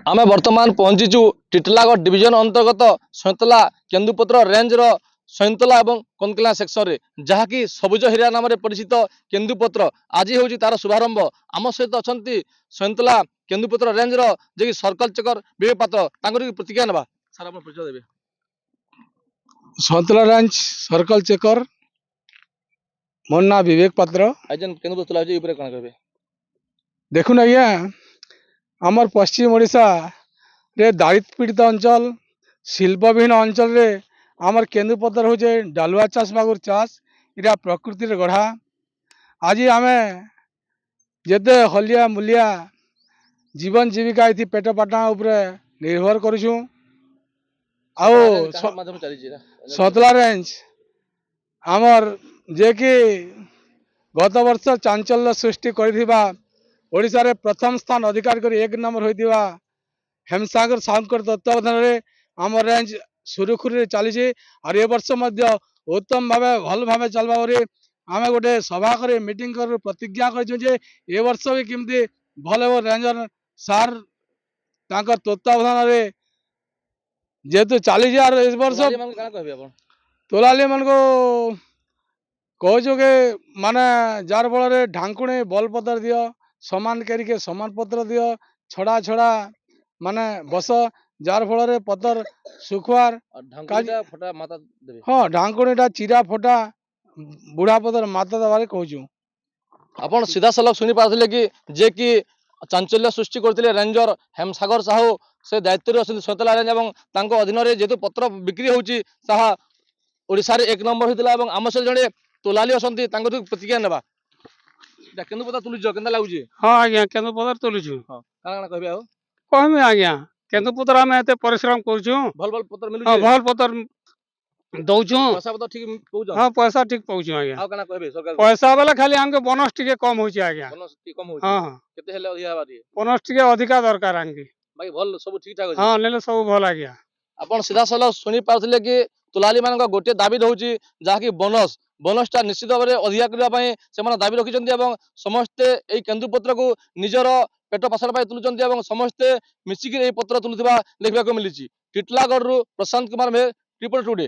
आमे वर्तमान पहुंचीचु टिटलागढ़ डिविजन अंतर्गत सैंतला केन्दुपत्र रेंजर सैंतला और कंकला सेक्शन रे जहाँकि सबुज हिरा नाम परिचित केन्दुपत्र आज हूँ तार शुभारंभ आम सहित अच्छा सैंतला केन्दुपत्र रेंजर जे सर्कल चेकर विवेक पात्र प्रतिक्रिया ना सार आप परिचय देवे। सैंतला रेंज सर्कल चेकर मोर ना विवेक पात्र। आज केन्दुपत्र कौन कहे देखुन आज्ञा आमर पश्चिम ओडिशा रे दारिद्र पीड़ित अंचल शिल्पविहीन अंचल रे आमर केन्दुपत्र हूँ डालुआ चाष बागुर चाष इरा प्रकृति रे गढ़ा। आज आम जेते हलिया मूलिया जीवन जीविका ये पेट पाटना उपरे निर्भर करुँ। सैंतला रेंज आमर जे कि गत वर्ष चांचल्य सृष्टि करिथिबा ओडिशा रे प्रथम स्थान अधिकार कर एक नंबर होइथिबा हेमसागर साउंकर तत्वावधान रे आम रेंज सुरुखुरु चली और ये वर्ष मध्य उत्तम भाव भल भाव चलवा आम गोटे सभा कर मीटिंग कर प्रतिज्ञा कर ए वर्ष भी केमती भल हो रेंजर सार तांकर तत्वावधान रे जेहेतु चली इस वर्ष तोलाली मान को कहु के माने जार फल ढांकुणी बल पत्र दियो समान करके समान पत्र दियो छड़ा छड़ा माने बस जार फल पतर सुखवार हाँ ढांकुणीटा चिरा फटा बुढ़ा पतर माता दबारे कहूँ। आप सीधा सलख शुणी पारे कि जे कि चांचल्य सृष्टि करते रेंजर हेमसागर साहू से दायित्व अच्छे सैंतला रेंज और अधीन जेहेतु पत्र बिक्री होशार एक नंबर होता है आम सहित जड़े तोलाली अच्छा प्रतिक्रिया ना केन्दुपत्र तुलुच के लगुच। हाँ आज्ञा केन्दुपत्र तुलुचु कह कहमी आज्ञा केन्दुपत्र आम एत परिश्रम करुँ भल भल पत्र मिलू भल पत्र दौचु पैसा पत्र ठीक पाउछ। हाँ पैसा ठीक पाउछु आज्ञा आ काना कहबे सरकार पैसा वाला खाली हमके बोनस टिके कम होछि आज्ञा बोनस कम होछ। हाँ केते हेले अधिया बारी बोनस टिके अधिका दरकार हमके भाई भल सब ठीक ठाक अछि। हाँ नेले सब भल आज्ञा। आपण सीधा सलख शुणी पारथिले कि तुलाली मान गोटे दाबी रहउछि जहाँकि बोनस बोनसटा निश्चित भाव में अधिका करने से दाबी रखिंट समस्ते यही केन्दुपत्र को निजर पेट पाषण तुलुंट समस्ते मिसिक पत्र तुलुवा देखा मिली। टिटलागढ़ प्रशांत कुमार मेहर रिपोर्ट टुडे।